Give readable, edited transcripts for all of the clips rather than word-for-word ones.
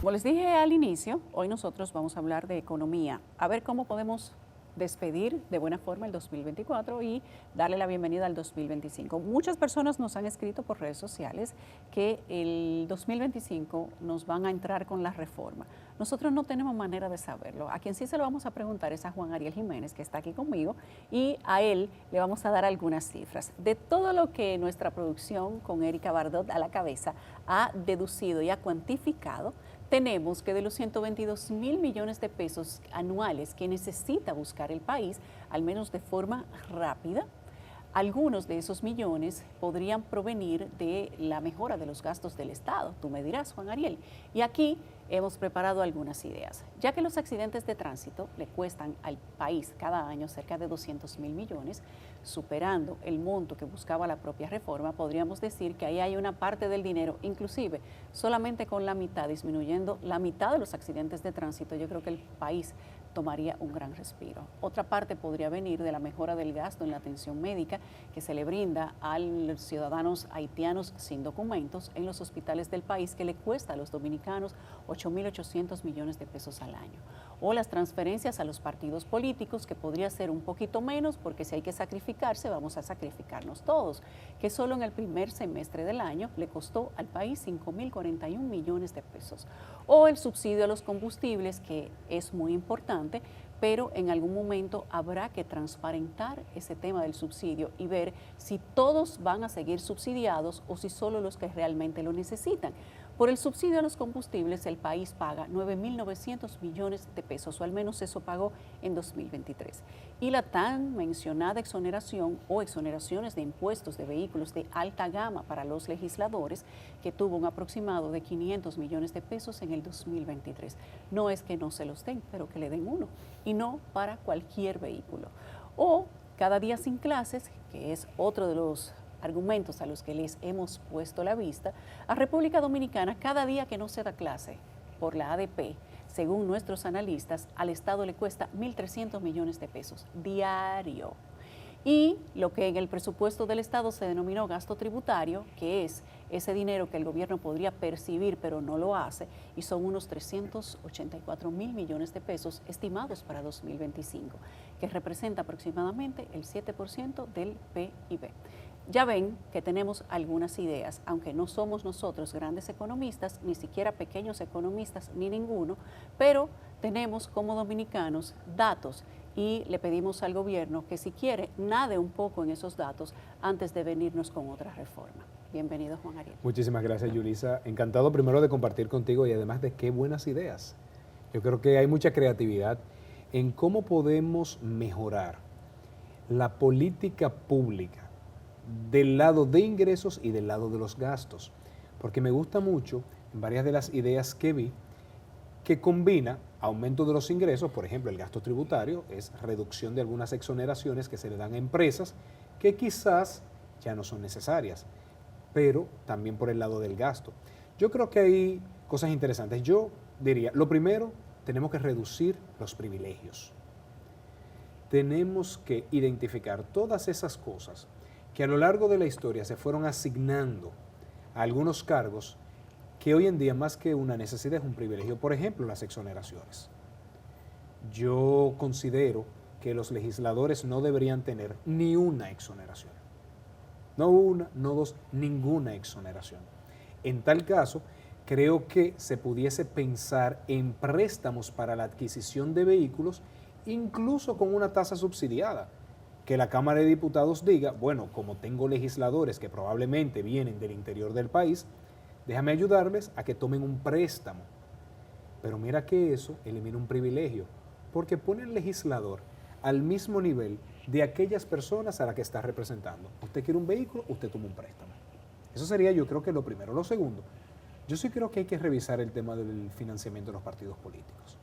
Como les dije al inicio, hoy nosotros vamos a hablar de economía, a ver cómo podemos despedir de buena forma el 2024 y darle la bienvenida al 2025. Muchas personas nos han escrito por redes sociales que el 2025 nos van a entrar con la reforma. Nosotros no tenemos manera de saberlo. A quien sí se lo vamos a preguntar es a Juan Ariel Jiménez, que está aquí conmigo, y a él le vamos a dar algunas cifras de todo lo que nuestra producción con Erika Bardot a la cabeza ha deducido y ha cuantificado. Tenemos que de los 122.000 millones de pesos anuales que necesita buscar el país, al menos de forma rápida, algunos de esos millones podrían provenir de la mejora de los gastos del Estado. Tú me dirás, Juan Ariel. Y aquí hemos preparado algunas ideas. Ya que los accidentes de tránsito le cuestan al país cada año cerca de 200.000 millones, superando el monto que buscaba la propia reforma, podríamos decir que ahí hay una parte del dinero, inclusive solamente con la mitad, disminuyendo la mitad de los accidentes de tránsito, yo creo que el país tomaría un gran respiro. Otra parte podría venir de la mejora del gasto en la atención médica que se le brinda a los ciudadanos haitianos sin documentos en los hospitales del país, que le cuesta a los dominicanos 8.800 millones de pesos al año. O las transferencias a los partidos políticos, que podría ser un poquito menos, porque si hay que sacrificarse, vamos a sacrificarnos todos, que solo en el primer semestre del año le costó al país 5.041 millones de pesos. O el subsidio a los combustibles, que es muy importante, pero en algún momento habrá que transparentar ese tema del subsidio y ver si todos van a seguir subsidiados o si solo los que realmente lo necesitan. Por el subsidio a los combustibles, el país paga 9.900 millones de pesos, o al menos eso pagó en 2023. Y la tan mencionada exoneración o exoneraciones de impuestos de vehículos de alta gama para los legisladores, que tuvo un aproximado de 500 millones de pesos en el 2023. No es que no se los den, pero que le den uno, y no para cualquier vehículo. O cada día sin clases, que es otro de los argumentos a los que les hemos puesto la vista. A República Dominicana, cada día que no se da clase por la ADP, según nuestros analistas, al Estado le cuesta 1.300 millones de pesos diario. Y lo que en el presupuesto del Estado se denominó gasto tributario, que es ese dinero que el gobierno podría percibir pero no lo hace, y son unos 384.000 millones de pesos estimados para 2025, que representa aproximadamente el 7% del PIB. Ya ven que tenemos algunas ideas, aunque no somos nosotros grandes economistas, ni siquiera pequeños economistas, ni ninguno, pero tenemos como dominicanos datos y le pedimos al gobierno que si quiere nade un poco en esos datos antes de venirnos con otra reforma. Bienvenido, Juan Ariel. Muchísimas gracias, Yulisa. Encantado primero de compartir contigo y además de qué buenas ideas. Yo creo que hay mucha creatividad en cómo podemos mejorar la política pública del lado de ingresos y del lado de los gastos, porque me gusta mucho en varias de las ideas que vi que combina aumento de los ingresos, por ejemplo el gasto tributario es reducción de algunas exoneraciones que se le dan a empresas que quizás ya no son necesarias, pero también por el lado del gasto. Yo creo que hay cosas interesantes. Yo diría, lo primero, tenemos que reducir los privilegios. Tenemos que identificar todas esas cosas que a lo largo de la historia se fueron asignando a algunos cargos que hoy en día más que una necesidad es un privilegio. Por ejemplo, las exoneraciones. Yo considero que los legisladores no deberían tener ni una exoneración. No una, no dos, ninguna exoneración. En tal caso, creo que se pudiese pensar en préstamos para la adquisición de vehículos, incluso con una tasa subsidiada. Que la Cámara de Diputados diga, bueno, como tengo legisladores que probablemente vienen del interior del país, déjame ayudarles a que tomen un préstamo. Pero mira que eso elimina un privilegio, porque pone al legislador al mismo nivel de aquellas personas a las que está representando. Usted quiere un vehículo, usted toma un préstamo. Eso sería, yo creo que lo primero. Lo segundo, yo sí creo que hay que revisar el tema del financiamiento de los partidos políticos.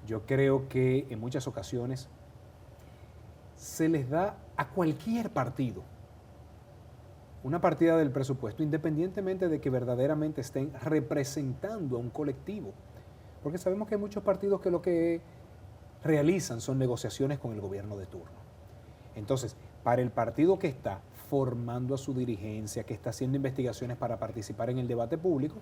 Yo creo que en muchas ocasiones se les da a cualquier partido una partida del presupuesto, independientemente de que verdaderamente estén representando a un colectivo. Porque sabemos que hay muchos partidos que lo que realizan son negociaciones con el gobierno de turno. Entonces, para el partido que está formando a su dirigencia, que está haciendo investigaciones para participar en el debate público,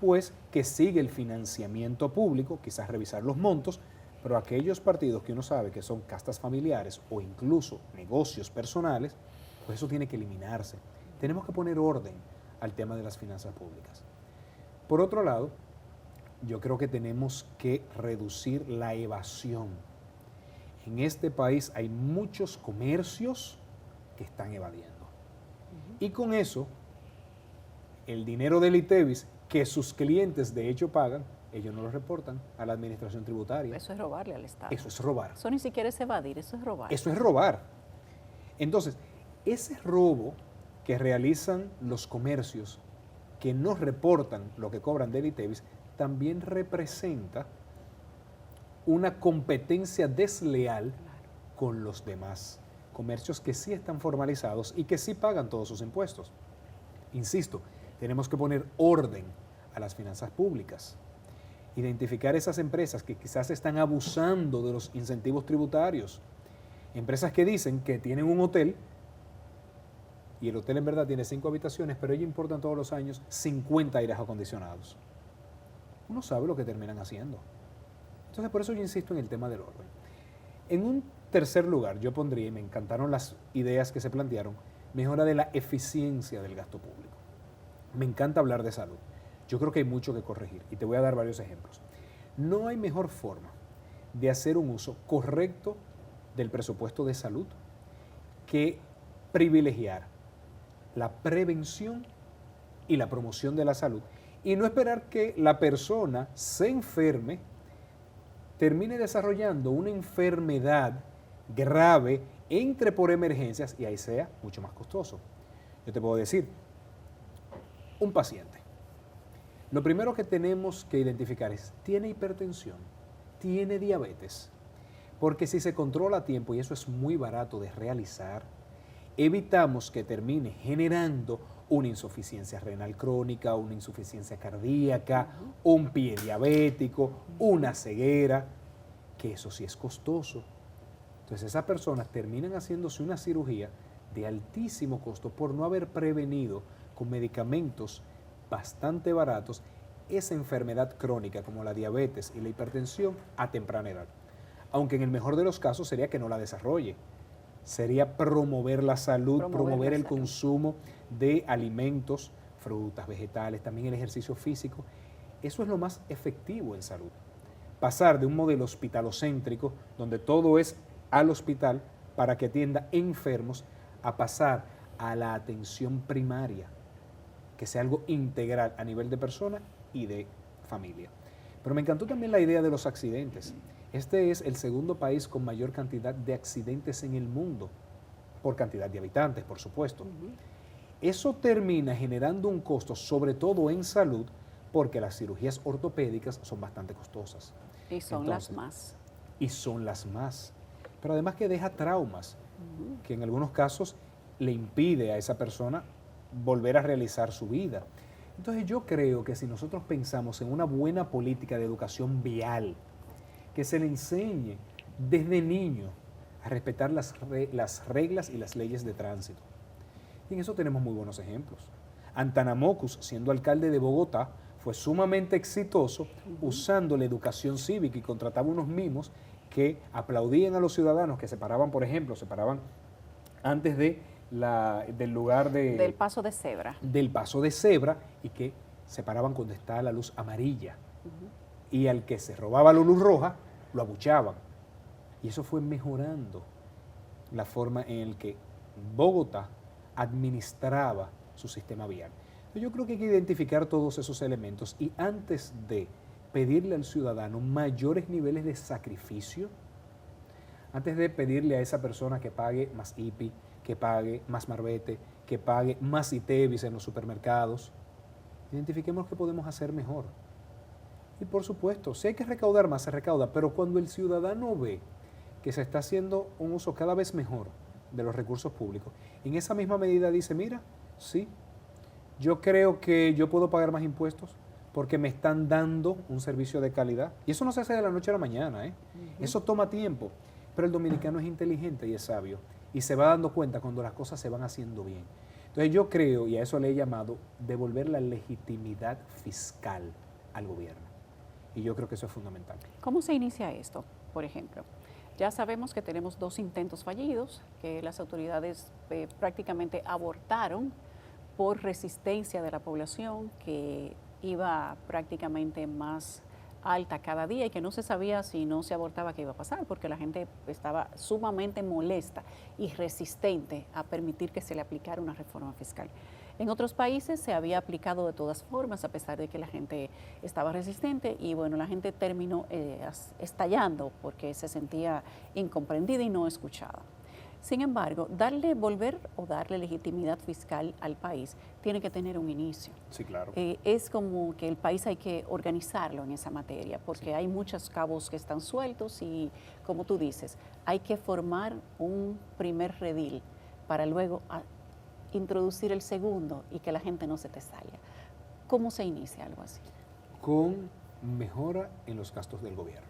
pues que sigue el financiamiento público, quizás revisar los montos, pero aquellos partidos que uno sabe que son castas familiares o incluso negocios personales, pues eso tiene que eliminarse. Tenemos que poner orden al tema de las finanzas públicas. Por otro lado, yo creo que tenemos que reducir la evasión. En este país hay muchos comercios que están evadiendo. Y con eso, el dinero del ITEVIS, que sus clientes de hecho pagan, ellos no lo reportan a la administración tributaria. Eso es robarle al Estado. Eso es robar. Eso ni siquiera es evadir, eso es robar. Eso es robar. Entonces, ese robo que realizan los comercios que no reportan lo que cobran del ITEVIS también representa una competencia desleal con los demás comercios que sí están formalizados y que sí pagan todos sus impuestos. Insisto, tenemos que poner orden a las finanzas públicas, identificar esas empresas que quizás están abusando de los incentivos tributarios, empresas que dicen que tienen un hotel y el hotel en verdad tiene 5 habitaciones, pero ellos importan todos los años 50 aires acondicionados. Uno sabe lo que terminan haciendo. Entonces, por eso yo insisto en el tema del orden. En un tercer lugar, yo pondría, y me encantaron las ideas que se plantearon, mejora de la eficiencia del gasto público. Me encanta hablar de salud. Yo creo que hay mucho que corregir y te voy a dar varios ejemplos. No hay mejor forma de hacer un uso correcto del presupuesto de salud que privilegiar la prevención y la promoción de la salud y no esperar que la persona se enferme, termine desarrollando una enfermedad grave, entre por emergencias y ahí sea mucho más costoso. Yo te puedo decir, un paciente, lo primero que tenemos que identificar es, ¿tiene hipertensión? ¿Tiene diabetes? Porque si se controla a tiempo, y eso es muy barato de realizar, evitamos que termine generando una insuficiencia renal crónica, una insuficiencia cardíaca, un pie diabético, una ceguera, que eso sí es costoso. Entonces esas personas terminan haciéndose una cirugía de altísimo costo por no haber prevenido con medicamentos bastante baratos esa enfermedad crónica como la diabetes y la hipertensión a temprana edad. Aunque en el mejor de los casos sería que no la desarrolle. Sería promover la salud, promover el consumo de alimentos, frutas, vegetales, también el ejercicio físico. Eso es lo más efectivo en salud. Pasar de un modelo hospitalocéntrico, donde todo es al hospital para que atienda enfermos, a pasar a la atención primaria, que sea algo integral a nivel de persona y de familia. Pero me encantó también la idea de los accidentes. Este es el segundo país con mayor cantidad de accidentes en el mundo, por cantidad de habitantes, por supuesto. Eso termina generando un costo, sobre todo en salud, porque las cirugías ortopédicas son bastante costosas. Y son las más. Y son las más. Pero además que deja traumas, que en algunos casos le impide a esa persona volver a realizar su vida. Entonces yo creo que si nosotros pensamos en una buena política de educación vial, que se le enseñe desde niño a respetar las reglas y las leyes de tránsito. Y en eso tenemos muy buenos ejemplos. Antanamocus, siendo alcalde de Bogotá, fue sumamente exitoso usando la educación cívica y contrataba unos mimos que aplaudían a los ciudadanos que se paraban, por ejemplo, se paraban antes del lugar de... Del paso de cebra. Del paso de cebra y que se paraban cuando estaba la luz amarilla. Y al que se robaba la luz roja, lo abuchaban. Y eso fue mejorando la forma en la que Bogotá administraba su sistema vial. Yo creo que hay que identificar todos esos elementos y antes de pedirle al ciudadano mayores niveles de sacrificio, antes de pedirle a esa persona que pague más IPI, que pague más marbete, que pague más ITEVIS en los supermercados, identifiquemos qué podemos hacer mejor. Y por supuesto, si hay que recaudar más, se recauda, pero cuando el ciudadano ve que se está haciendo un uso cada vez mejor de los recursos públicos, en esa misma medida dice, mira, sí, yo creo que yo puedo pagar más impuestos porque me están dando un servicio de calidad. Y eso no se hace de la noche a la mañana, ¿eh? Eso toma tiempo, pero el dominicano es inteligente y es sabio y se va dando cuenta cuando las cosas se van haciendo bien. Entonces yo creo, y a eso le he llamado, devolver la legitimidad fiscal al gobierno. Y yo creo que eso es fundamental. ¿Cómo se inicia esto, por ejemplo? Ya sabemos que tenemos 2 intentos fallidos, que las autoridades prácticamente abortaron por resistencia de la población, que iba prácticamente más alta cada día y que no se sabía si no se abortaba qué iba a pasar, porque la gente estaba sumamente molesta y resistente a permitir que se le aplicara una reforma fiscal. En otros países se había aplicado de todas formas, a pesar de que la gente estaba resistente y bueno, la gente terminó estallando porque se sentía incomprendida y no escuchada. Sin embargo, volver o darle legitimidad fiscal al país tiene que tener un inicio. Sí, claro. Es como que el país hay que organizarlo en esa materia, porque sí, hay muchos cabos que están sueltos y, como tú dices, hay que formar un primer redil para luego introducir el segundo y que la gente no se te salga. ¿Cómo se inicia algo así? Con mejora en los gastos del gobierno,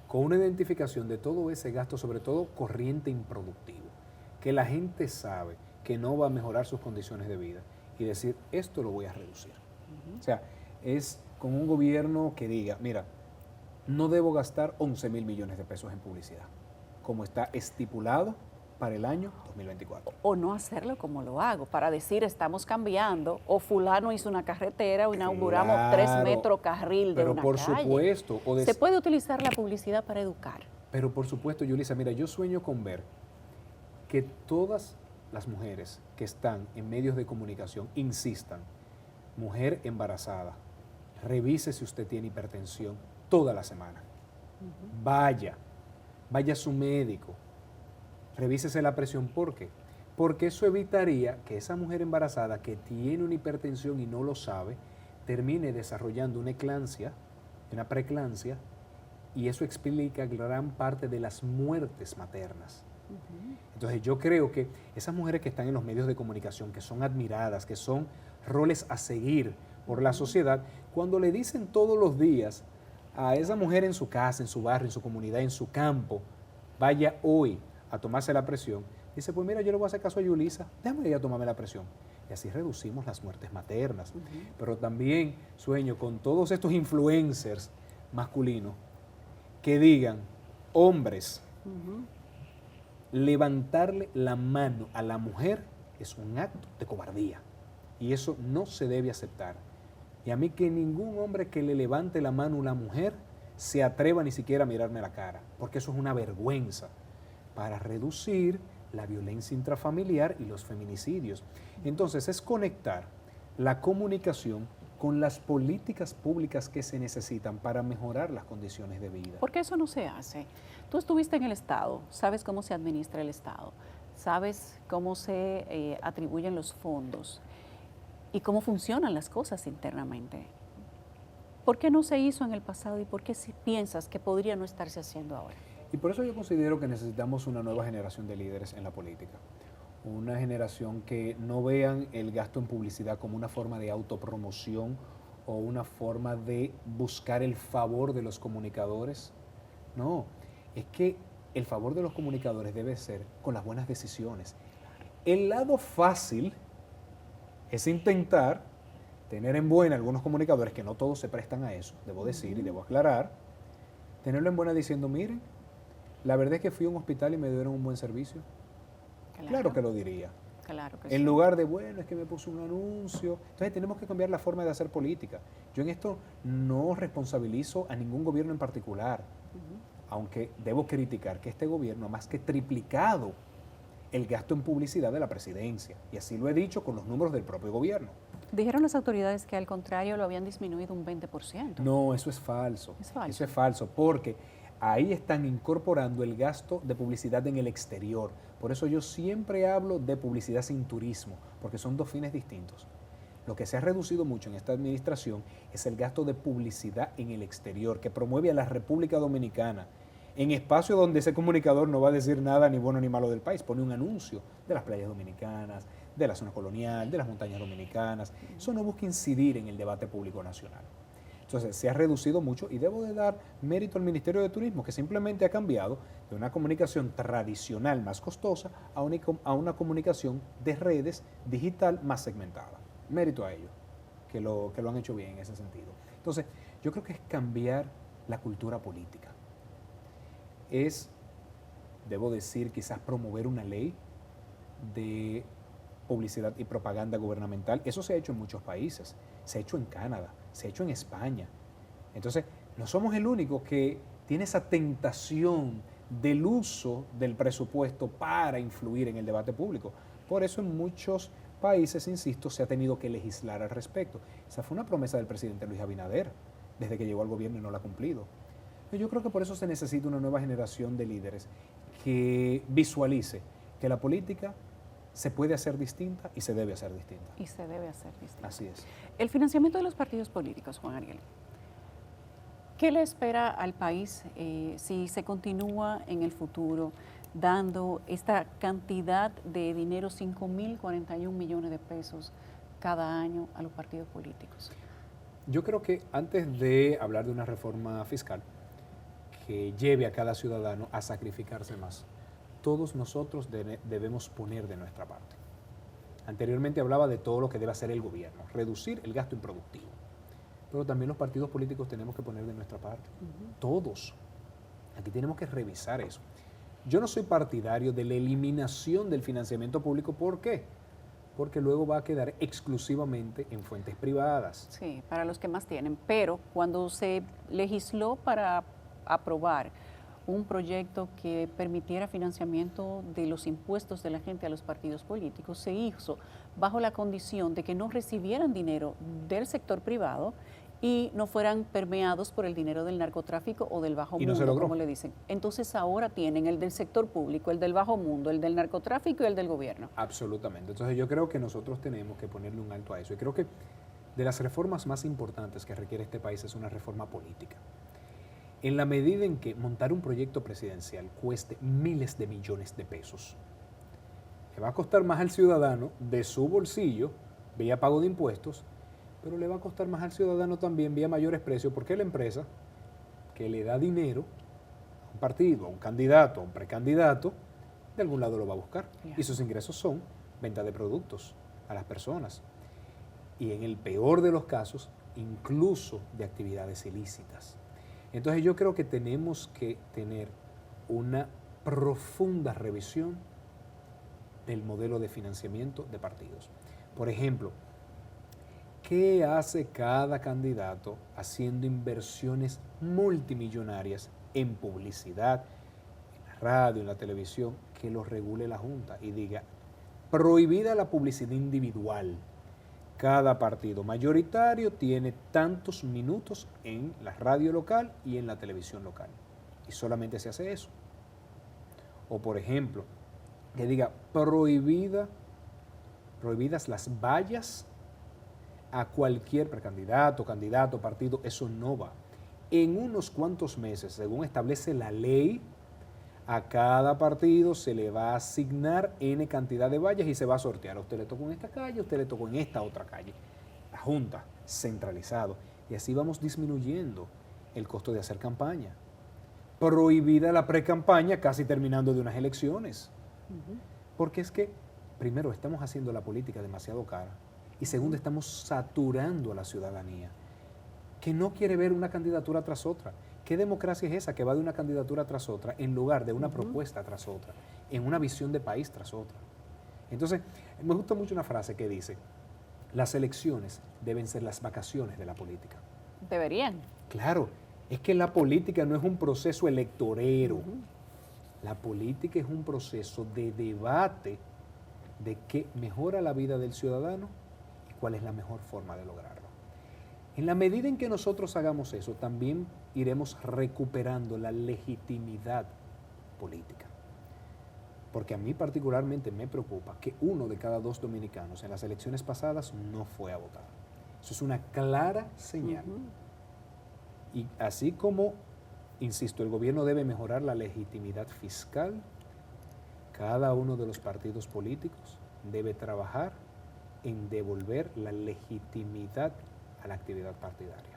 con una identificación de todo ese gasto, sobre todo corriente improductivo, que la gente sabe que no va a mejorar sus condiciones de vida y decir, esto lo voy a reducir. O sea, es con un gobierno que diga, mira, no debo gastar 11,000 millones de pesos en publicidad, como está estipulado para el año 2024. O no hacerlo como lo hago, para decir estamos cambiando, o fulano hizo una carretera o inauguramos 3 metros carril de pero una por calle. Supuesto. Se puede utilizar la publicidad para educar. Pero por supuesto, Yulisa, mira, yo sueño con ver que todas las mujeres que están en medios de comunicación insistan, mujer embarazada, revise si usted tiene hipertensión toda la semana. Vaya a su médico, revísese la presión. ¿Por qué? Porque eso evitaría que esa mujer embarazada que tiene una hipertensión y no lo sabe, termine desarrollando una eclampsia, una preeclampsia, y eso explica gran parte de las muertes maternas. Entonces yo creo que esas mujeres que están en los medios de comunicación, que son admiradas, que son roles a seguir por la sociedad, cuando le dicen todos los días a esa mujer en su casa, en su barrio, en su comunidad, en su campo, vaya hoy a tomarse la presión, dice, pues mira, yo le voy a hacer caso a Yulisa, déjame ir a tomarme la presión. Y así reducimos las muertes maternas. Pero también sueño con todos estos influencers masculinos que digan, hombres, levantarle la mano a la mujer es un acto de cobardía. Y eso no se debe aceptar. Y a mí que ningún hombre que le levante la mano a una mujer se atreva ni siquiera a mirarme la cara, porque eso es una vergüenza, para reducir la violencia intrafamiliar y los feminicidios. Entonces es conectar la comunicación con las políticas públicas que se necesitan para mejorar las condiciones de vida. ¿Por qué eso no se hace? Tú estuviste en el Estado, sabes cómo se administra el Estado, sabes cómo se atribuyen los fondos y cómo funcionan las cosas internamente. ¿Por qué no se hizo en el pasado y por qué si piensas que podría no estarse haciendo ahora? Y por eso yo considero que necesitamos una nueva generación de líderes en la política. Una generación que no vean el gasto en publicidad como una forma de autopromoción o una forma de buscar el favor de los comunicadores. No, es que el favor de los comunicadores debe ser con las buenas decisiones. El lado fácil es intentar tener en buena algunos comunicadores, que no todos se prestan a eso, debo decir y debo aclarar, tenerlo en buena diciendo, miren, la verdad es que fui a un hospital y me dieron un buen servicio. Claro que lo diría. Claro que en sí. lugar de, bueno, es que me puso un anuncio. Entonces tenemos que cambiar la forma de hacer política. Yo en esto no responsabilizo a ningún gobierno en particular, aunque debo criticar que este gobierno ha más que triplicado el gasto en publicidad de la presidencia. Y así lo he dicho con los números del propio gobierno. Dijeron las autoridades que al contrario lo habían disminuido un 20%. No, eso es falso. Es falso. Eso es falso, porque ahí están incorporando el gasto de publicidad en el exterior. Por eso yo siempre hablo de publicidad sin turismo, porque son dos fines distintos. Lo que se ha reducido mucho en esta administración es el gasto de publicidad en el exterior, que promueve a la República Dominicana en espacios donde ese comunicador no va a decir nada ni bueno ni malo del país. Pone un anuncio de las playas dominicanas, de la zona colonial, de las montañas dominicanas. Eso no busca incidir en el debate público nacional. Entonces, se ha reducido mucho y debo de dar mérito al Ministerio de Turismo, que simplemente ha cambiado de una comunicación tradicional más costosa a una comunicación de redes digital más segmentada. Mérito a ellos, que lo han hecho bien en ese sentido. Entonces, yo creo que es cambiar la cultura política. Es, debo decir, quizás promover una ley de publicidad y propaganda gubernamental. Eso se ha hecho en muchos países, se ha hecho en Canadá, se ha hecho en España. Entonces, no somos el único que tiene esa tentación del uso del presupuesto para influir en el debate público. Por eso en muchos países, insisto, se ha tenido que legislar al respecto. Esa fue una promesa del presidente Luis Abinader, desde que llegó al gobierno y no la ha cumplido. Yo creo que por eso se necesita una nueva generación de líderes que visualice que la política se puede hacer distinta y se debe hacer distinta. Y se debe hacer distinta. Así es. El financiamiento de los partidos políticos, Juan Ariel. ¿Qué le espera al país si se continúa en el futuro dando esta cantidad de dinero, 5.041 millones de pesos cada año a los partidos políticos? Yo creo que antes de hablar de una reforma fiscal que lleve a cada ciudadano a sacrificarse más, todos nosotros debemos poner de nuestra parte. Anteriormente hablaba de todo lo que debe hacer el gobierno, reducir el gasto improductivo. Pero también los partidos políticos tenemos que poner de nuestra parte. Todos. Aquí tenemos que revisar eso. Yo no soy partidario de la eliminación del financiamiento público. ¿Por qué? Porque luego va a quedar exclusivamente en fuentes privadas. Sí, para los que más tienen. Pero cuando se legisló para aprobar un proyecto que permitiera financiamiento de los impuestos de la gente a los partidos políticos, se hizo bajo la condición de que no recibieran dinero del sector privado y no fueran permeados por el dinero del narcotráfico o del bajo mundo, como le dicen. Entonces ahora tienen el del sector público, el del bajo mundo, el del narcotráfico y el del gobierno. Absolutamente. Entonces yo creo que nosotros tenemos que ponerle un alto a eso. Y creo que de las reformas más importantes que requiere este país es una reforma política. En la medida en que montar un proyecto presidencial cueste miles de millones de pesos, le va a costar más al ciudadano de su bolsillo, vía pago de impuestos, pero le va a costar más al ciudadano también vía mayores precios, porque la empresa que le da dinero a un partido, a un candidato, a un precandidato, de algún lado lo va a buscar. Y sus ingresos son venta de productos a las personas. Y en el peor de los casos, incluso de actividades ilícitas. Entonces yo creo que tenemos que tener una profunda revisión del modelo de financiamiento de partidos. Por ejemplo, ¿qué hace cada candidato haciendo inversiones multimillonarias en publicidad, en la radio, en la televisión, que lo regule la Junta y diga, prohibida la publicidad individual? Cada partido mayoritario tiene tantos minutos en la radio local y en la televisión local. Y solamente se hace eso. O por ejemplo, que diga prohibidas las vallas a cualquier precandidato, candidato, partido. Eso no va. En unos cuantos meses, según establece la ley, a cada partido se le va a asignar N cantidad de vallas y se va a sortear. A usted le tocó en esta calle, a usted le tocó en esta otra calle. La Junta, centralizado. Y así vamos disminuyendo el costo de hacer campaña. Prohibida la pre-campaña casi terminando de unas elecciones. Porque es que, primero, estamos haciendo la política demasiado cara. Y segundo, estamos saturando a la ciudadanía, que no quiere ver una candidatura tras otra. ¿Qué democracia es esa que va de una candidatura tras otra en lugar de una propuesta tras otra, en una visión de país tras otra? Entonces, me gusta mucho una frase que dice, las elecciones deben ser las vacaciones de la política. Deberían. Claro, es que la política no es un proceso electorero. La política es un proceso de debate de qué mejora la vida del ciudadano y cuál es la mejor forma de lograrlo. En la medida en que nosotros hagamos eso, también iremos recuperando la legitimidad política. Porque a mí particularmente me preocupa que 1 de cada 2 dominicanos en las elecciones pasadas no fue a votar. Eso es una clara señal. Y así como, insisto, el gobierno debe mejorar la legitimidad fiscal, cada uno de los partidos políticos debe trabajar en devolver la legitimidad a la actividad partidaria.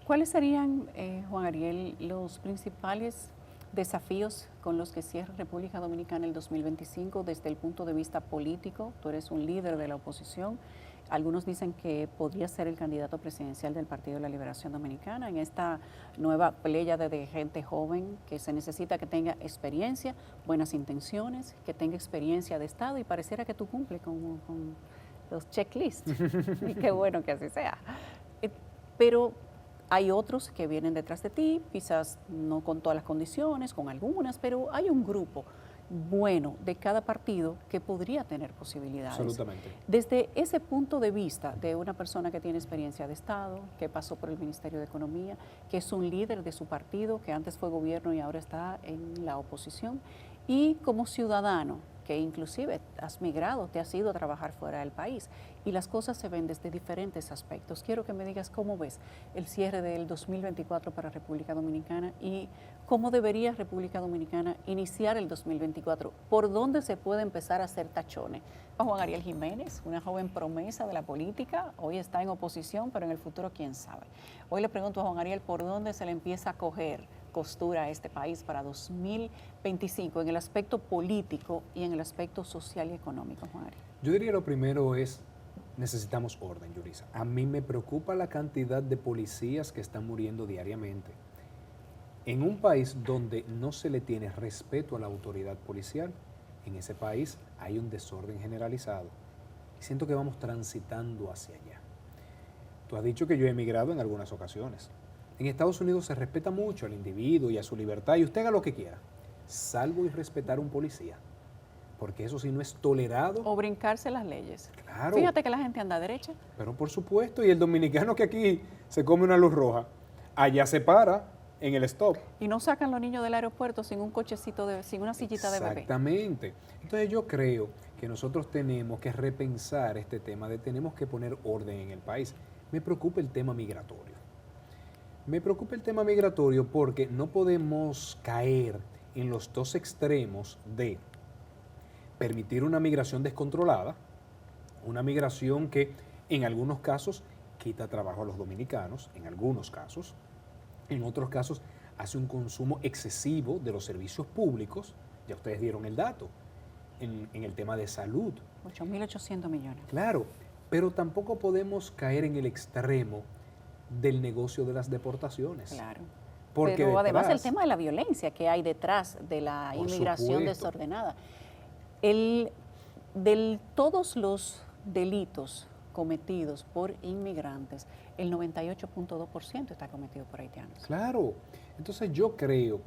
¿Cuáles serían, Juan Ariel, los principales desafíos con los que cierra República Dominicana el 2025 desde el punto de vista político? Tú eres un líder de la oposición. Algunos dicen que podría ser el candidato presidencial del Partido de la Liberación Dominicana en esta nueva pléyade de gente joven que se necesita que tenga experiencia, buenas intenciones, que tenga experiencia de Estado y pareciera que tú cumples con los checklists. Y qué bueno que así sea. Pero hay otros que vienen detrás de ti, quizás no con todas las condiciones, con algunas, pero hay un grupo bueno de cada partido que podría tener posibilidades. Absolutamente. Desde ese punto de vista de una persona que tiene experiencia de Estado, que pasó por el Ministerio de Economía, que es un líder de su partido, que antes fue gobierno y ahora está en la oposición, y como ciudadano, que inclusive has migrado, te has ido a trabajar fuera del país y las cosas se ven desde diferentes aspectos. Quiero que me digas cómo ves el cierre del 2024 para República Dominicana y cómo debería República Dominicana iniciar el 2024. ¿Por dónde se puede empezar a hacer tachones? Juan Ariel Jiménez, una joven promesa de la política, hoy está en oposición, pero en el futuro quién sabe. Hoy le pregunto a Juan Ariel por dónde se le empieza a coger costura a este país para 2025 en el aspecto político y en el aspecto social y económico, Juan Ariel. Yo diría lo primero es, necesitamos orden, Yurisa. A mí me preocupa la cantidad de policías que están muriendo diariamente. En un país donde no se le tiene respeto a la autoridad policial, en ese país hay un desorden generalizado. Y siento que vamos transitando hacia allá. Tú has dicho que yo he emigrado en algunas ocasiones. En Estados Unidos se respeta mucho al individuo y a su libertad y usted haga lo que quiera, salvo y respetar a un policía, porque eso sí no es tolerado. O brincarse las leyes. Claro. Fíjate que la gente anda derecha. Pero por supuesto, y el dominicano que aquí se come una luz roja, allá se para en el stop. Y no sacan los niños del aeropuerto sin un cochecito, sin una sillita de bebé. Exactamente. Entonces yo creo que nosotros tenemos que repensar este tema de tenemos que poner orden en el país. Me preocupa el tema migratorio. Me preocupa el tema migratorio porque no podemos caer en los dos extremos de permitir una migración descontrolada, una migración que en algunos casos quita trabajo a los dominicanos, en algunos casos, en otros casos hace un consumo excesivo de los servicios públicos, ya ustedes dieron el dato, en el tema de salud. 8.800 millones. Claro, pero tampoco podemos caer en el extremo del negocio de las deportacionles. Claro. Porque pero detrás, además el tema de la violencia que hay detrás de la inmigración desordenada. Todos los delitos cometidos por inmigrantes, el 98.2% está cometido por haitianos. Claro. Entonces yo creo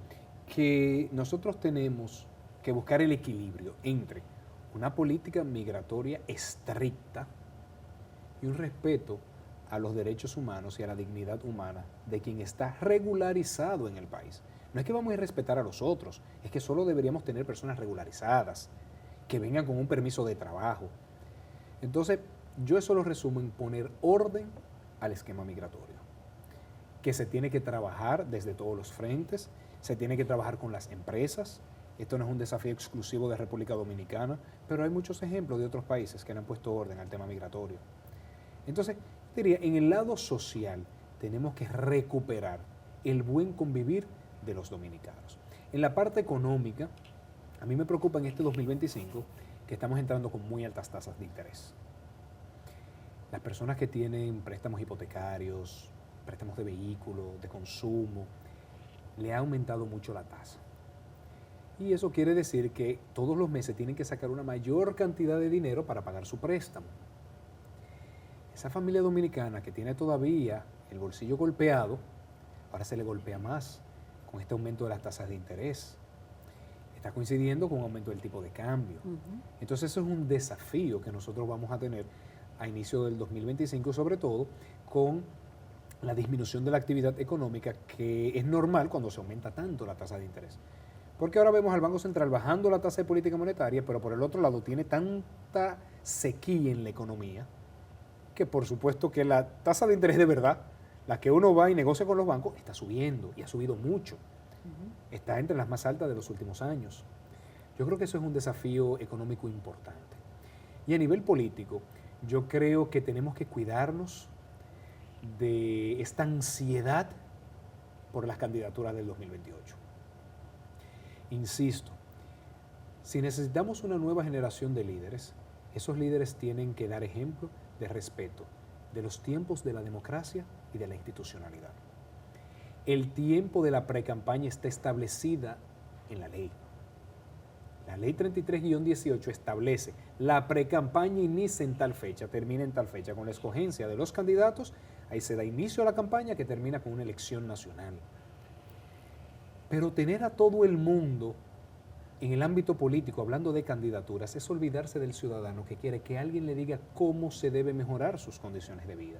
que nosotros tenemos que buscar el equilibrio entre una política migratoria estricta y un respeto a los derechos humanos y a la dignidad humana de quien está regularizado en el país. No es que vamos a respetar a los otros, es que solo deberíamos tener personas regularizadas, que vengan con un permiso de trabajo. Entonces, yo eso lo resumo en poner orden al esquema migratorio, que se tiene que trabajar desde todos los frentes, se tiene que trabajar con las empresas. Esto no es un desafío exclusivo de República Dominicana, pero hay muchos ejemplos de otros países que le han puesto orden al tema migratorio. Entonces, diría, en el lado social tenemos que recuperar el buen convivir de los dominicanos. En la parte económica, a mí me preocupa en este 2025 que estamos entrando con muy altas tasas de interés. Las personas que tienen préstamos hipotecarios, préstamos de vehículos, de consumo, le ha aumentado mucho la tasa. Y eso quiere decir que todos los meses tienen que sacar una mayor cantidad de dinero para pagar su préstamo. Esa familia dominicana que tiene todavía el bolsillo golpeado, ahora se le golpea más con este aumento de las tasas de interés. Está coincidiendo con un aumento del tipo de cambio. Entonces eso es un desafío que nosotros vamos a tener a inicio del 2025, sobre todo con la disminución de la actividad económica, que es normal cuando se aumenta tanto la tasa de interés. Porque ahora vemos al Banco Central bajando la tasa de política monetaria, pero por el otro lado tiene tanta sequía en la economía, que por supuesto que la tasa de interés de verdad, la que uno va y negocia con los bancos, está subiendo y ha subido mucho. Está entre las más altas de los últimos años. Yo creo que eso es un desafío económico importante. Y a nivel político, yo creo que tenemos que cuidarnos de esta ansiedad por las candidaturas del 2028. Insisto, si necesitamos una nueva generación de líderes, esos líderes tienen que dar ejemplo de respeto de los tiempos de la democracia y de la institucionalidad. El tiempo de la precampaña está establecida en la ley. La ley 33-18 establece la precampaña inicia en tal fecha, termina en tal fecha, con la escogencia de los candidatos, ahí se da inicio a la campaña que termina con una elección nacional. Pero tener a todo el mundo en el ámbito político hablando de candidaturas es olvidarse del ciudadano que quiere que alguien le diga cómo se debe mejorar sus condiciones de vida.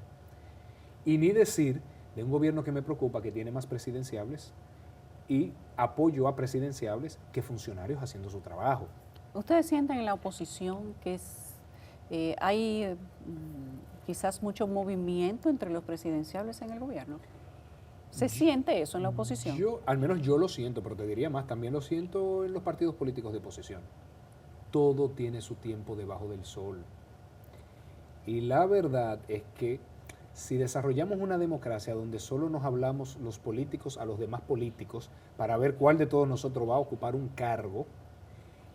Y ni decir de un gobierno que me preocupa que tiene más presidenciables y apoyo a presidenciables que funcionarios haciendo su trabajo. ¿Ustedes sienten en la oposición que hay quizás mucho movimiento entre los presidenciables en el gobierno? ¿Se siente eso en la oposición? Al menos yo lo siento, pero te diría más, también lo siento en los partidos políticos de oposición. Todo tiene su tiempo debajo del sol. Y la verdad es que si desarrollamos una democracia donde solo nos hablamos los políticos a los demás políticos para ver cuál de todos nosotros va a ocupar un cargo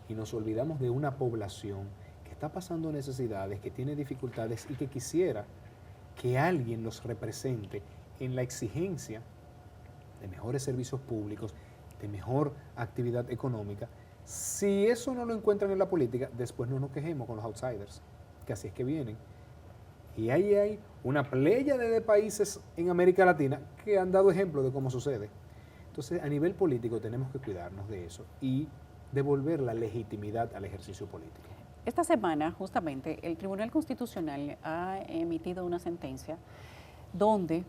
y nos olvidamos de una población que está pasando necesidades, que tiene dificultades y que quisiera que alguien los represente en la exigencia de mejores servicios públicos, de mejor actividad económica, si eso no lo encuentran en la política, después no nos quejemos con los outsiders, que así es que vienen. Y ahí hay una pléyade de países en América Latina que han dado ejemplo de cómo sucede. Entonces, a nivel político tenemos que cuidarnos de eso y devolver la legitimidad al ejercicio político. Esta semana, justamente, el Tribunal Constitucional ha emitido una sentencia donde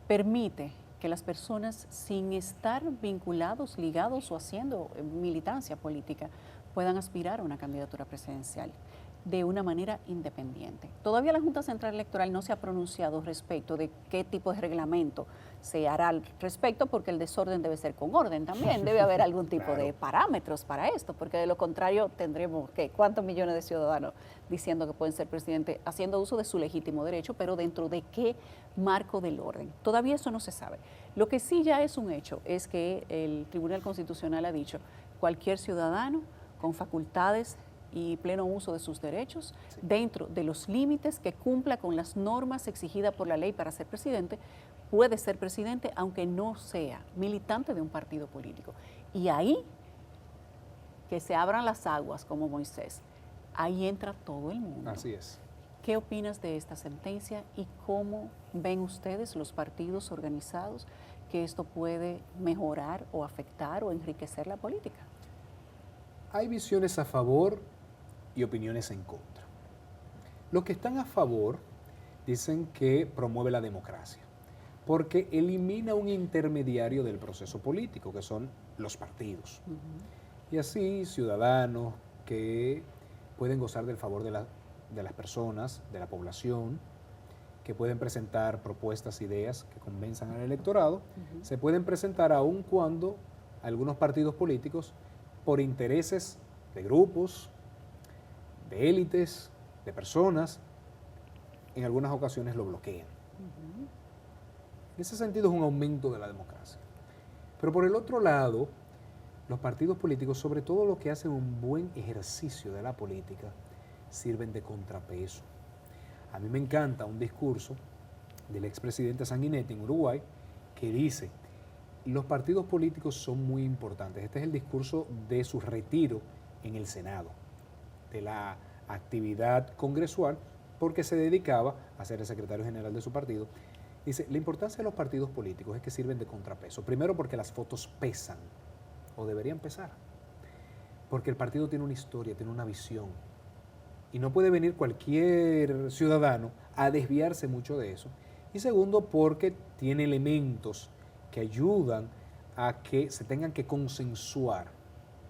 permite que las personas, sin estar vinculados, ligados o haciendo militancia política, puedan aspirar a una candidatura presidencial de una manera independiente. Todavía la Junta Central Electoral no se ha pronunciado respecto de qué tipo de reglamento se hará al respecto, porque el desorden debe ser con orden también, debe haber algún tipo de parámetros para esto, porque de lo contrario tendremos, ¿cuántos millones de ciudadanos diciendo que pueden ser presidente, haciendo uso de su legítimo derecho, pero dentro de qué marco del orden? Todavía eso no se sabe. Lo que sí ya es un hecho es que el Tribunal Constitucional ha dicho, cualquier ciudadano con facultades y pleno uso de sus derechos, dentro de los límites que cumpla con las normas exigidas por la ley para ser presidente, puede ser presidente aunque no sea militante de un partido político. Y ahí, que se abran las aguas como Moisés, ahí entra todo el mundo. Así es. ¿Qué opinas de esta sentencia y cómo ven ustedes, los partidos organizados, que esto puede mejorar o afectar o enriquecer la política? Hay visiones a favor y opiniones en contra. Los que están a favor dicen que promueve la democracia, porque elimina un intermediario del proceso político, que son los partidos. Y así ciudadanos que pueden gozar del favor de las personas, de la población, que pueden presentar propuestas, ideas que convenzan al electorado, se pueden presentar aun cuando algunos partidos políticos, por intereses de grupos, de élites, de personas, en algunas ocasiones lo bloquean. En ese sentido es un aumento de la democracia. Pero por el otro lado, los partidos políticos, sobre todo los que hacen un buen ejercicio de la política, sirven de contrapeso. A mí me encanta un discurso del expresidente Sanguinetti en Uruguay que dice, los partidos políticos son muy importantes. Este es el discurso de su retiro en el Senado, de la actividad congresual, porque se dedicaba a ser el secretario general de su partido. Dice, la importancia de los partidos políticos es que sirven de contrapeso. Primero porque las fotos pesan, o deberían pesar, porque el partido tiene una historia, tiene una visión, y no puede venir cualquier ciudadano a desviarse mucho de eso. Y segundo, porque tiene elementos que ayudan a que se tengan que consensuar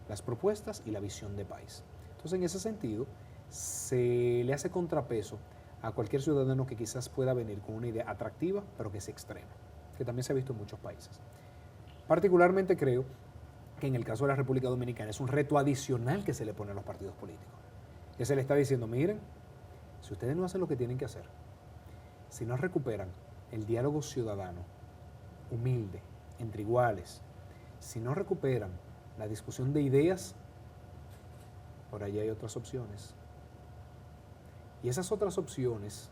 las propuestas y la visión de país. Entonces, en ese sentido, se le hace contrapeso a cualquier ciudadano que quizás pueda venir con una idea atractiva, pero que sea extrema, que también se ha visto en muchos países. Particularmente creo que en el caso de la República Dominicana es un reto adicional que se le pone a los partidos políticos, que se le está diciendo, miren, si ustedes no hacen lo que tienen que hacer, si no recuperan el diálogo ciudadano, humilde, entre iguales, si no recuperan la discusión de ideas, por allá hay otras opciones. Y esas otras opciones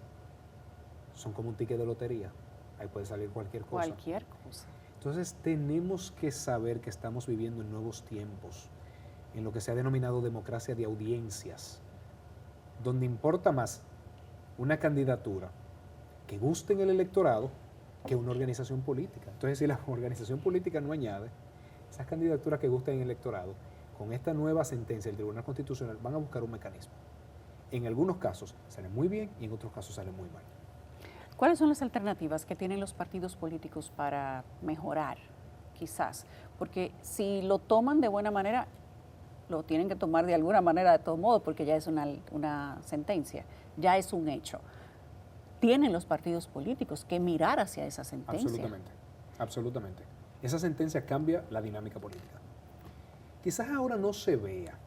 son como un ticket de lotería. Ahí puede salir cualquier cosa. Cualquier cosa. Entonces tenemos que saber que estamos viviendo en nuevos tiempos, en lo que se ha denominado democracia de audiencias, donde importa más una candidatura que guste en el electorado que una organización política. Entonces, si la organización política no añade esas candidaturas que gusten en el electorado, con esta nueva sentencia del Tribunal Constitucional van a buscar un mecanismo. En algunos casos sale muy bien y en otros casos sale muy mal. ¿Cuáles son las alternativas que tienen los partidos políticos para mejorar, quizás? Porque si lo toman de buena manera, lo tienen que tomar de alguna manera de todo modo, porque ya es una sentencia, ya es un hecho. Tienen los partidos políticos que mirar hacia esa sentencia. Absolutamente, absolutamente. Esa sentencia cambia la dinámica política. Quizás ahora no se vea,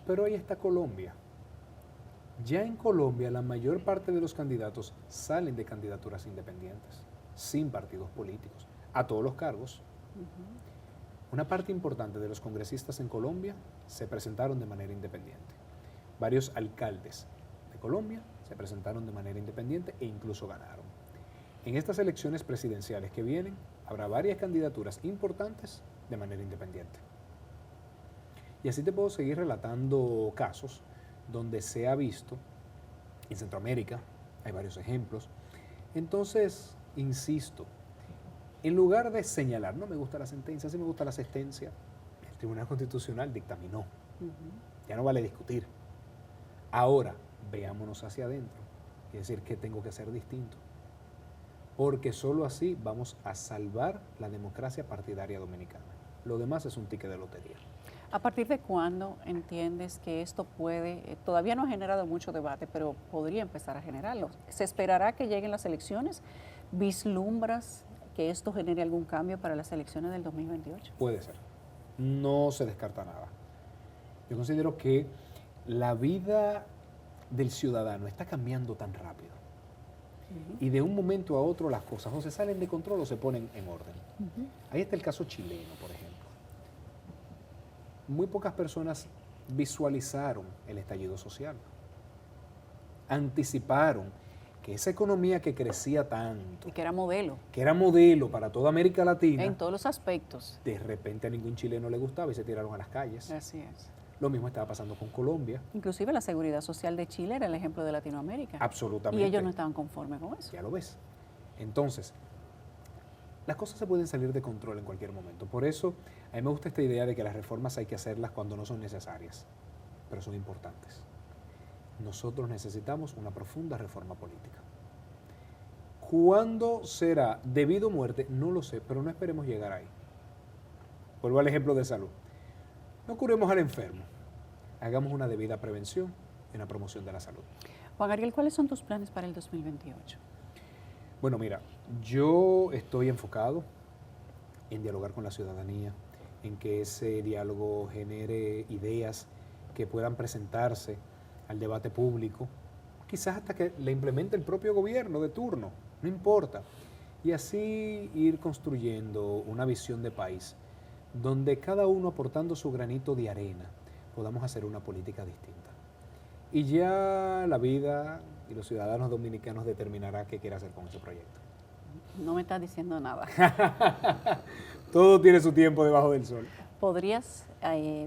pero ahí está Colombia. Ya en Colombia la mayor parte de los candidatos salen de candidaturas independientes, sin partidos políticos, a todos los cargos. Una parte importante de los congresistas en Colombia se presentaron de manera independiente. Varios alcaldes de Colombia se presentaron de manera independiente e incluso ganaron. En estas elecciones presidenciales que vienen, habrá varias candidaturas importantes de manera independiente. Y así te puedo seguir relatando casos donde se ha visto, en Centroamérica hay varios ejemplos. Entonces, insisto, en lugar de señalar, no me gusta la sentencia, sí me gusta la sentencia, el Tribunal Constitucional dictaminó. Ya no vale discutir. Ahora, veámonos hacia adentro, es decir, ¿qué tengo que hacer distinto? Porque solo así vamos a salvar la democracia partidaria dominicana. Lo demás es un ticket de lotería. ¿A partir de cuándo entiendes que esto puede, todavía no ha generado mucho debate, pero podría empezar a generarlo? ¿Se esperará que lleguen las elecciones? ¿Vislumbras que esto genere algún cambio para las elecciones del 2028? Puede ser. No se descarta nada. Yo considero que la vida del ciudadano está cambiando tan rápido. Y de un momento a otro las cosas o se salen de control o se ponen en orden. Ahí está el caso chileno, por ejemplo. Muy pocas personas visualizaron el estallido social. Anticiparon que esa economía que crecía tanto, Y que era modelo. que era modelo para toda América Latina, En todos los aspectos. de repente a ningún chileno le gustaba y se tiraron a las calles. Así es. Lo mismo estaba pasando con Colombia. Inclusive la seguridad social de Chile era el ejemplo de Latinoamérica. Absolutamente. Y ellos no estaban conformes con eso. Ya lo ves. Entonces, las cosas se pueden salir de control en cualquier momento. Por eso, a mí me gusta esta idea de que las reformas hay que hacerlas cuando no son necesarias, pero son importantes. Nosotros necesitamos una profunda reforma política. ¿Cuándo será debido a muerte? No lo sé, pero no esperemos llegar ahí. Vuelvo al ejemplo de salud. No curemos al enfermo. Hagamos una debida prevención y una promoción de la salud. Juan Ariel, ¿cuáles son tus planes para el 2028? Bueno, mira, yo estoy enfocado en dialogar con la ciudadanía, en que ese diálogo genere ideas que puedan presentarse al debate público, quizás hasta que le implemente el propio gobierno de turno, no importa. Y así ir construyendo una visión de país donde cada uno aportando su granito de arena podamos hacer una política distinta. Y ya la vida y los ciudadanos dominicanos determinará qué quiere hacer con ese proyecto. No me estás diciendo nada. Todo tiene su tiempo debajo del sol. ¿Podrías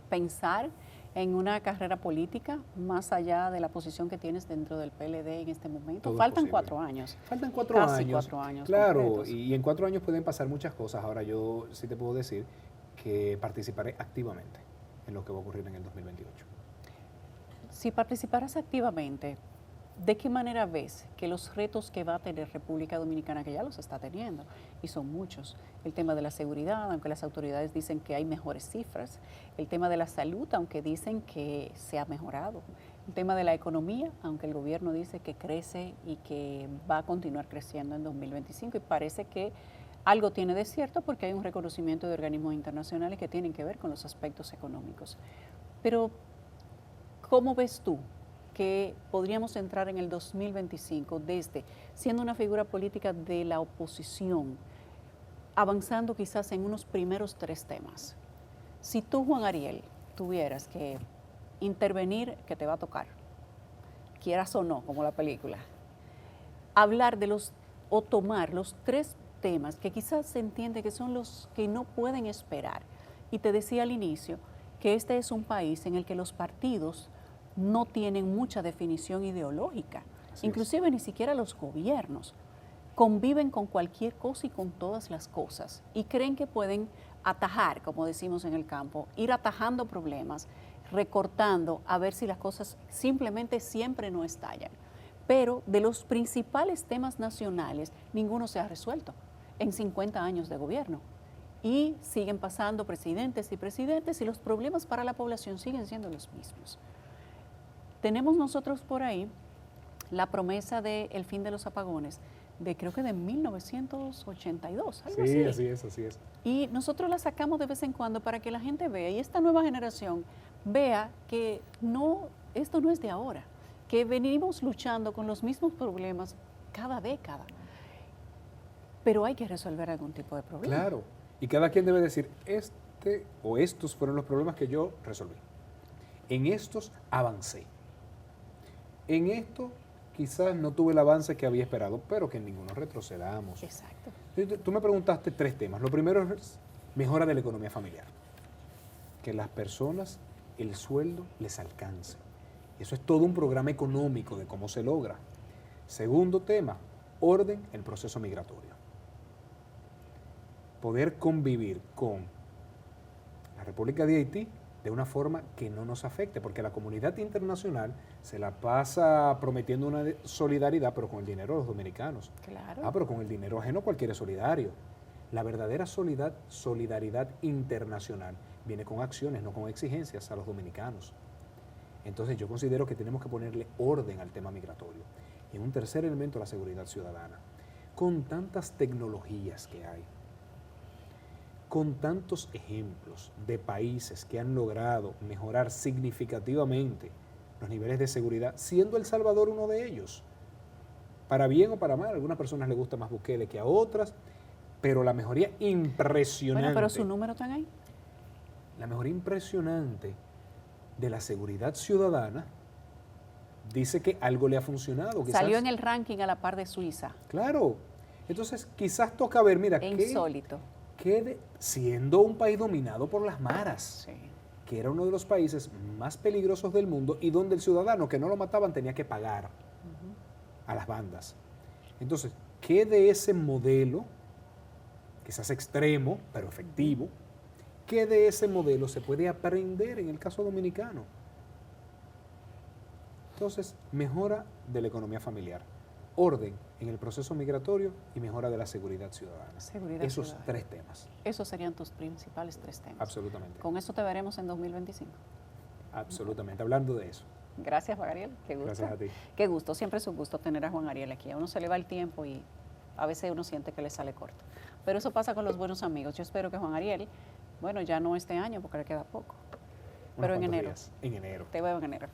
pensar en una carrera política más allá de la posición que tienes dentro del PLD en este momento? Todo es Faltan posible. 4 años. Faltan 4 Casi años. 4 años. Claro, completos. y en 4 años pueden pasar muchas cosas. Ahora yo sí te puedo decir que participaré activamente en lo que va a ocurrir en el 2028. Si participaras activamente, ¿de qué manera ves que los retos que va a tener República Dominicana, que ya los está teniendo, y son muchos, el tema de la seguridad, aunque las autoridades dicen que hay mejores cifras, el tema de la salud, aunque dicen que se ha mejorado, el tema de la economía, aunque el gobierno dice que crece y que va a continuar creciendo en 2025, y parece que algo tiene de cierto porque hay un reconocimiento de organismos internacionales que tienen que ver con los aspectos económicos. Pero, ¿cómo ves tú que podríamos entrar en el 2025 desde siendo una figura política de la oposición, avanzando quizás en unos primeros 3 temas? Si tú, Juan Ariel, tuvieras que intervenir, que te va a tocar, quieras o no, como la película, hablar de o tomar los 3 temas que quizás se entiende que son los que no pueden esperar. Y te decía al inicio que este es un país en el que los partidos no tienen mucha definición ideológica, inclusive ni siquiera los gobiernos conviven con cualquier cosa y con todas las cosas y creen que pueden atajar, como decimos en el campo, ir atajando problemas, recortando a ver si las cosas simplemente siempre no estallan. Pero de los principales temas nacionales, ninguno se ha resuelto en 50 años de gobierno. Y siguen pasando presidentes y los problemas para la población siguen siendo los mismos. Tenemos nosotros por ahí la promesa del fin de los apagones, de creo que de 1982, algo así. Sí, así es. Y nosotros la sacamos de vez en cuando para que la gente vea, y esta nueva generación vea que esto no es de ahora, que venimos luchando con los mismos problemas cada década. Pero hay que resolver algún tipo de problema. Claro, y cada quien debe decir, estos fueron los problemas que yo resolví. En estos avancé. En esto quizás no tuve el avance que había esperado, pero que en ninguno retrocedamos. Exacto. Tú me preguntaste 3 temas. Lo primero es mejora de la economía familiar. Que las personas, el sueldo les alcance. Eso es todo un programa económico de cómo se logra. Segundo tema, orden en el proceso migratorio. Poder convivir con la República de Haití de una forma que no nos afecte, porque la comunidad internacional se la pasa prometiendo una solidaridad, pero con el dinero de los dominicanos. Claro. Pero con el dinero ajeno cualquiera es solidario. La verdadera solidaridad internacional viene con acciones, no con exigencias a los dominicanos. Entonces yo considero que tenemos que ponerle orden al tema migratorio. Y en un tercer elemento, la seguridad ciudadana. Con tantas tecnologías que hay, con tantos ejemplos de países que han logrado mejorar significativamente los niveles de seguridad, siendo El Salvador uno de ellos. Para bien o para mal, a algunas personas les gusta más Bukele que a otras, pero la mejoría impresionante. Bueno, pero su número está ahí. La mejoría impresionante de la seguridad ciudadana dice que algo le ha funcionado. Salió en el ranking a la par de Suiza. Claro. Entonces, quizás toca ver, mira, insólito. Siendo un país dominado por las maras, Sí. que era uno de los países más peligrosos del mundo y donde el ciudadano que no lo mataban tenía que pagar a las bandas. Entonces, ¿qué de ese modelo, quizás extremo, pero efectivo, qué de ese modelo se puede aprender en el caso dominicano? Entonces, mejora de la economía familiar, orden en el proceso migratorio y mejora de la seguridad ciudadana. Esos Ciudadana. 3 temas. Esos serían tus principales 3 temas. Absolutamente. Con eso te veremos en 2025. Absolutamente. Hablando de eso. Gracias, Juan Ariel. Qué gusto. Gracias a ti. Qué gusto. Siempre es un gusto tener a Juan Ariel aquí. A uno se le va el tiempo y a veces uno siente que le sale corto. Pero eso pasa con los buenos amigos. Yo espero que Juan Ariel, bueno, ya no este año porque le queda poco, pero en enero. En enero. Te veo en enero.